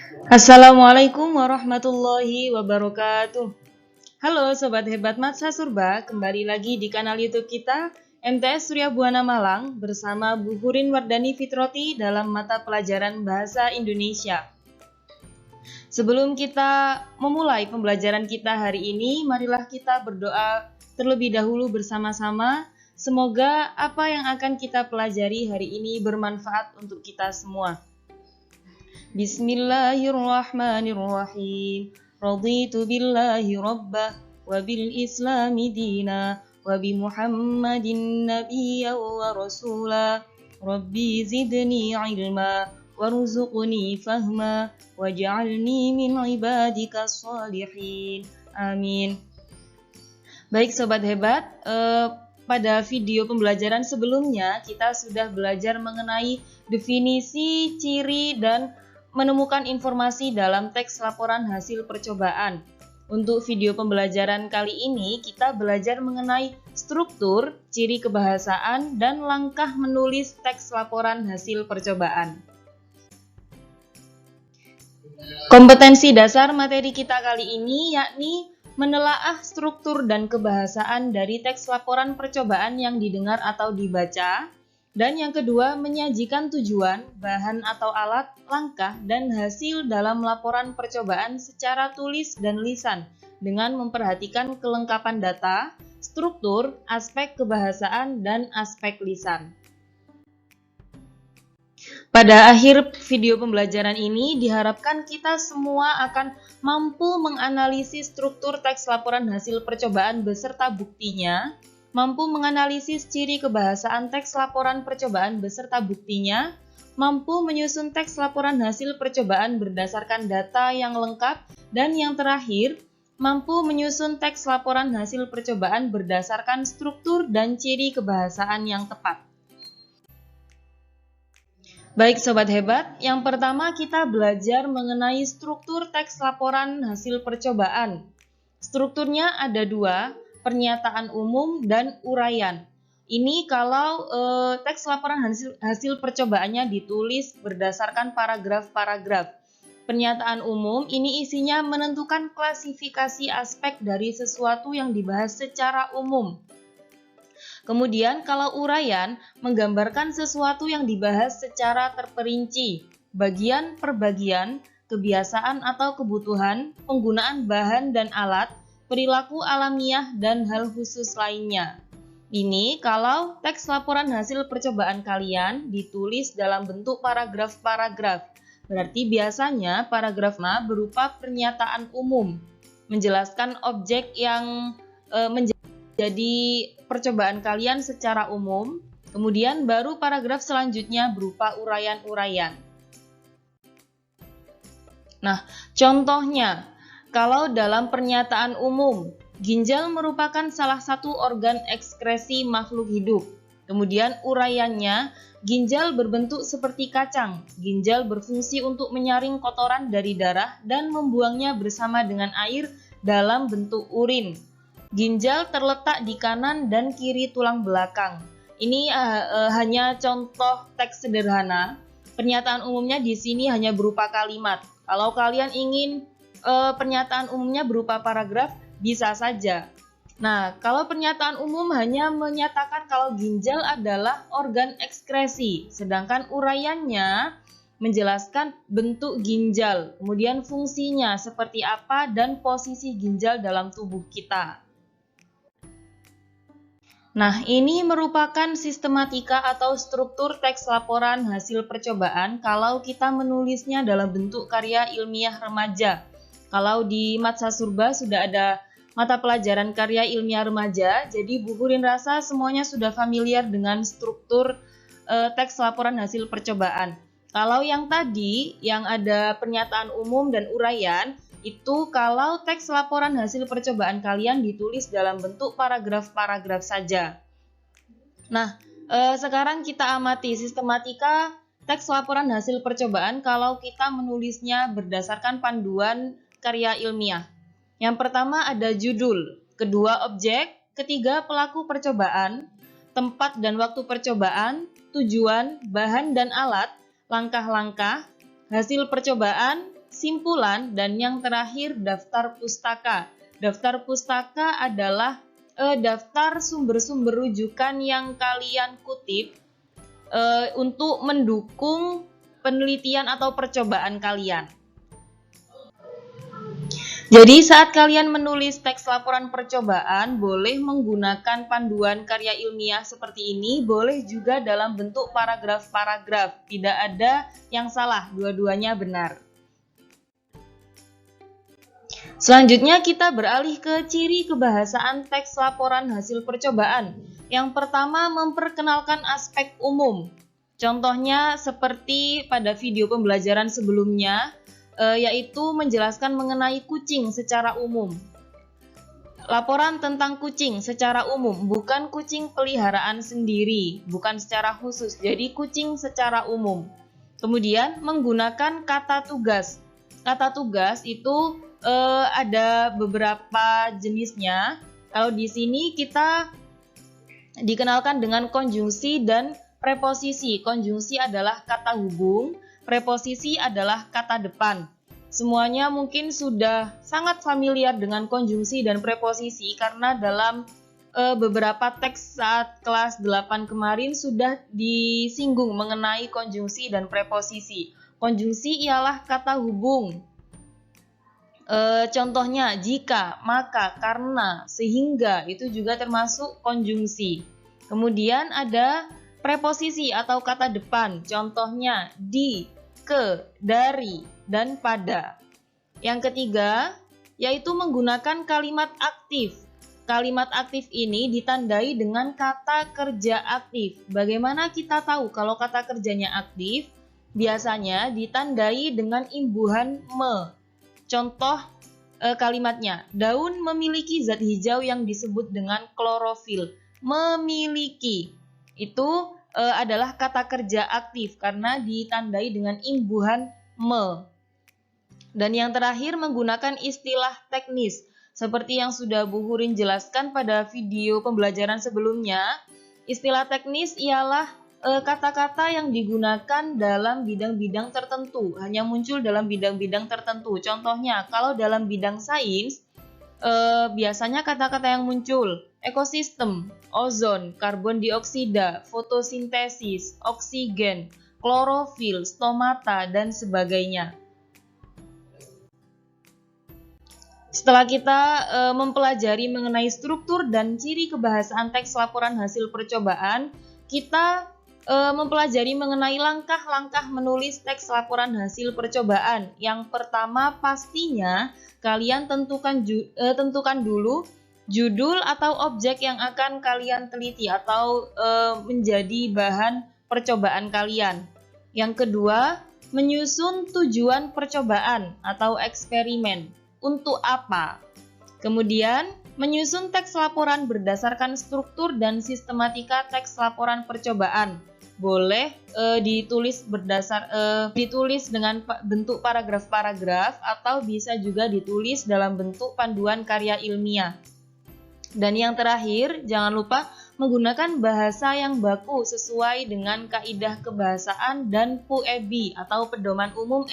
Assalamualaikum warahmatullahi wabarakatuh. Halo Sobat Hebat Matsa Surba, kembali lagi di kanal YouTube kita MTS Surya Buana Malang bersama Bu Hurin Wardani Fitroti dalam mata pelajaran Bahasa Indonesia. Sebelum kita memulai pembelajaran kita hari ini, marilah kita berdoa terlebih dahulu bersama-sama. Semoga apa yang akan kita pelajari hari ini bermanfaat untuk kita semua. Bismillahirrahmanirrahim. Raditu billahi rabbah wa bil islami dina wa bi Muhammadin nabiyya wa rasula. Rabbi zidni ilma warzuqni fahma waj'alni min ibadikas shalihin. Amin. Baik Sobat Hebat, pada video pembelajaran sebelumnya kita sudah belajar mengenai definisi, ciri, dan menemukan informasi dalam teks laporan hasil percobaan. Untuk video pembelajaran kali ini kita belajar mengenai struktur, ciri kebahasaan, dan langkah menulis teks laporan hasil percobaan. Kompetensi dasar materi kita kali ini yakni menelaah struktur dan kebahasaan dari teks laporan percobaan yang didengar atau dibaca. Dan yang kedua, menyajikan tujuan, bahan atau alat, langkah, dan hasil dalam laporan percobaan secara tulis dan lisan dengan memperhatikan kelengkapan data, struktur, aspek kebahasaan, dan aspek lisan. Pada akhir video pembelajaran ini diharapkan kita semua akan mampu menganalisis struktur teks laporan hasil percobaan beserta buktinya, mampu menganalisis ciri kebahasaan teks laporan percobaan beserta buktinya, mampu menyusun teks laporan hasil percobaan berdasarkan data yang lengkap, dan yang terakhir, mampu menyusun teks laporan hasil percobaan berdasarkan struktur dan ciri kebahasaan yang tepat. Baik Sobat Hebat, yang pertama kita belajar mengenai struktur teks laporan hasil percobaan. Strukturnya ada dua, pernyataan umum dan uraian. Ini kalau teks laporan hasil percobaannya ditulis berdasarkan paragraf-paragraf. Pernyataan umum ini isinya menentukan klasifikasi aspek dari sesuatu yang dibahas secara umum. Kemudian kalau uraian menggambarkan sesuatu yang dibahas secara terperinci, bagian per bagian, kebiasaan atau kebutuhan, penggunaan bahan dan alat, perilaku alamiah, dan hal khusus lainnya. Ini kalau teks laporan hasil percobaan kalian ditulis dalam bentuk paragraf-paragraf. Berarti biasanya paragraf berupa pernyataan umum, menjelaskan objek yang menjadi percobaan kalian secara umum. Kemudian baru paragraf selanjutnya berupa uraian-uraian. Nah, contohnya, kalau dalam pernyataan umum, ginjal merupakan salah satu organ ekskresi makhluk hidup. Kemudian uraiannya, ginjal berbentuk seperti kacang. Ginjal berfungsi untuk menyaring kotoran dari darah dan membuangnya bersama dengan air dalam bentuk urin. Ginjal terletak di kanan dan kiri tulang belakang. Ini hanya contoh teks sederhana. Pernyataan umumnya di sini hanya berupa kalimat. Kalau kalian ingin pernyataan umumnya berupa paragraf, bisa saja. Nah, kalau pernyataan umum hanya menyatakan kalau ginjal adalah organ ekskresi, sedangkan uraiannya menjelaskan bentuk ginjal, kemudian fungsinya seperti apa dan posisi ginjal dalam tubuh kita. Nah, ini merupakan sistematika atau struktur teks laporan hasil percobaan kalau kita menulisnya dalam bentuk karya ilmiah remaja. Kalau di Matsa Surba sudah ada mata pelajaran karya ilmiah remaja, jadi Bu Hurin rasa semuanya sudah familiar dengan struktur teks laporan hasil percobaan. Kalau yang tadi, yang ada pernyataan umum dan uraian, itu kalau teks laporan hasil percobaan kalian ditulis dalam bentuk paragraf-paragraf saja. Nah, sekarang kita amati sistematika teks laporan hasil percobaan kalau kita menulisnya berdasarkan panduan karya ilmiah. Yang pertama ada judul, kedua objek, ketiga pelaku percobaan, tempat dan waktu percobaan, tujuan, bahan dan alat, langkah-langkah, hasil percobaan, simpulan, dan yang terakhir daftar pustaka. Daftar pustaka adalah daftar sumber-sumber rujukan yang kalian kutip untuk mendukung penelitian atau percobaan kalian. Jadi saat kalian menulis teks laporan percobaan, boleh menggunakan panduan karya ilmiah seperti ini, boleh juga dalam bentuk paragraf-paragraf. Tidak ada yang salah, dua-duanya benar. Selanjutnya kita beralih ke ciri kebahasaan teks laporan hasil percobaan. Yang pertama, memperkenalkan aspek umum. Contohnya seperti pada video pembelajaran sebelumnya, yaitu menjelaskan mengenai kucing secara umum. Laporan tentang kucing secara umum, bukan kucing peliharaan sendiri, bukan secara khusus, jadi kucing secara umum. Kemudian menggunakan kata tugas. Kata tugas itu ada beberapa jenisnya. Kalau di sini kita dikenalkan dengan konjungsi dan preposisi. Konjungsi adalah kata hubung, preposisi adalah kata depan. Semuanya mungkin sudah sangat familiar dengan konjungsi dan preposisi karena dalam beberapa teks saat kelas 8 kemarin sudah disinggung mengenai konjungsi dan preposisi. Konjungsi ialah kata hubung. Contohnya jika, maka, karena, sehingga, itu juga termasuk konjungsi. Kemudian ada preposisi atau kata depan. Contohnya di, ke, dari, dan pada. Yang ketiga, yaitu menggunakan kalimat aktif. Kalimat aktif ini ditandai dengan kata kerja aktif. Bagaimana kita tahu kalau kata kerjanya aktif? Biasanya ditandai dengan imbuhan me. Contoh kalimatnya, daun memiliki zat hijau yang disebut dengan klorofil. Memiliki itu adalah kata kerja aktif karena ditandai dengan imbuhan me. Dan yang terakhir menggunakan istilah teknis. Seperti yang sudah Bu Hurin jelaskan pada video pembelajaran sebelumnya, istilah teknis ialah kata-kata yang digunakan dalam bidang-bidang tertentu, hanya muncul dalam bidang-bidang tertentu. Contohnya, kalau dalam bidang sains, biasanya kata-kata yang muncul ekosistem, ozon, karbon dioksida, fotosintesis, oksigen, klorofil, stomata, dan sebagainya. Setelah kita mempelajari mengenai struktur dan ciri kebahasaan teks laporan hasil percobaan, kita mempelajari mengenai langkah-langkah menulis teks laporan hasil percobaan. Yang pertama pastinya kalian tentukan dulu judul atau objek yang akan kalian teliti atau menjadi bahan percobaan kalian. Yang kedua, menyusun tujuan percobaan atau eksperimen. Untuk apa? Kemudian, menyusun teks laporan berdasarkan struktur dan sistematika teks laporan percobaan. Boleh ditulis dengan bentuk paragraf-paragraf atau bisa juga ditulis dalam bentuk panduan karya ilmiah. Dan yang terakhir, jangan lupa menggunakan bahasa yang baku sesuai dengan kaidah kebahasaan dan PUEB atau Pedoman Umum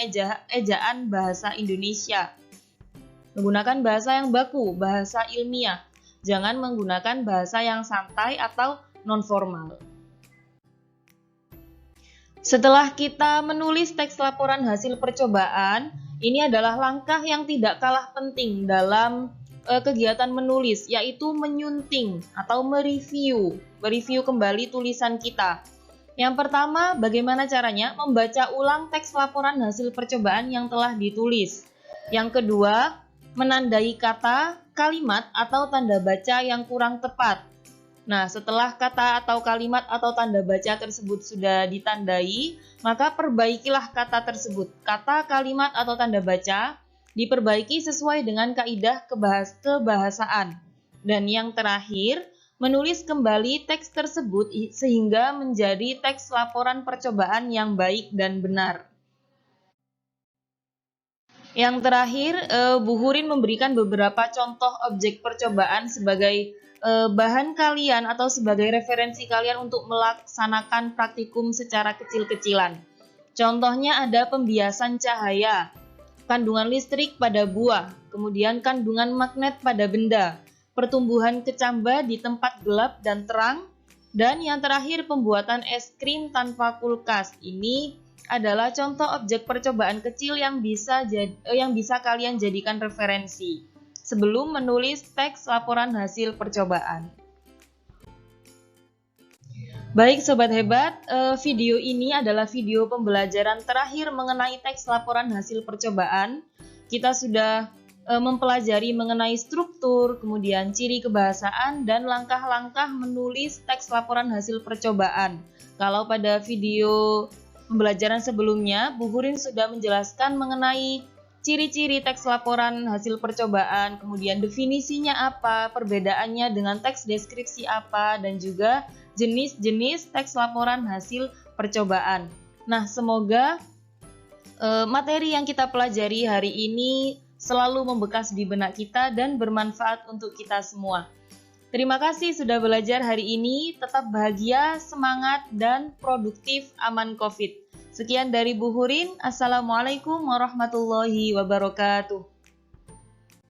Ejaan Bahasa Indonesia. Menggunakan bahasa yang baku, bahasa ilmiah. Jangan menggunakan bahasa yang santai atau non-formal. Setelah kita menulis teks laporan hasil percobaan, ini adalah langkah yang tidak kalah penting dalam kegiatan menulis, yaitu menyunting atau mereview kembali tulisan kita. Yang pertama, bagaimana caranya? Membaca ulang teks laporan hasil percobaan yang telah ditulis. Yang kedua, menandai kata, kalimat, atau tanda baca yang kurang tepat. Nah, setelah kata atau kalimat atau tanda baca tersebut sudah ditandai, maka perbaikilah kata tersebut. Kata, kalimat, atau tanda baca diperbaiki sesuai dengan kaidah kebahasaan. Dan yang terakhir, menulis kembali teks tersebut sehingga menjadi teks laporan percobaan yang baik dan benar. Yang terakhir, Bu Hurin memberikan beberapa contoh objek percobaan sebagai bahan kalian atau sebagai referensi kalian untuk melaksanakan praktikum secara kecil-kecilan. Contohnya ada pembiasan cahaya. kandungan listrik pada buah, kemudian kandungan magnet pada benda, pertumbuhan kecamba di tempat gelap dan terang, dan yang terakhir pembuatan es krim tanpa kulkas. Ini adalah contoh objek percobaan kecil yang bisa kalian jadikan referensi sebelum menulis teks laporan hasil percobaan. Baik Sobat Hebat, video ini adalah video pembelajaran terakhir mengenai teks laporan hasil percobaan. Kita sudah mempelajari mengenai struktur, kemudian ciri kebahasaan, dan langkah-langkah menulis teks laporan hasil percobaan. Kalau pada video pembelajaran sebelumnya, Bu Hurin sudah menjelaskan mengenai ciri-ciri teks laporan hasil percobaan, kemudian definisinya apa, perbedaannya dengan teks deskripsi apa, dan juga jenis-jenis teks laporan hasil percobaan. Nah, semoga materi yang kita pelajari hari ini selalu membekas di benak kita dan bermanfaat untuk kita semua. Terima kasih sudah belajar hari ini, tetap bahagia, semangat, dan produktif aman COVID. Sekian dari Bu Hurin, Assalamualaikum warahmatullahi wabarakatuh.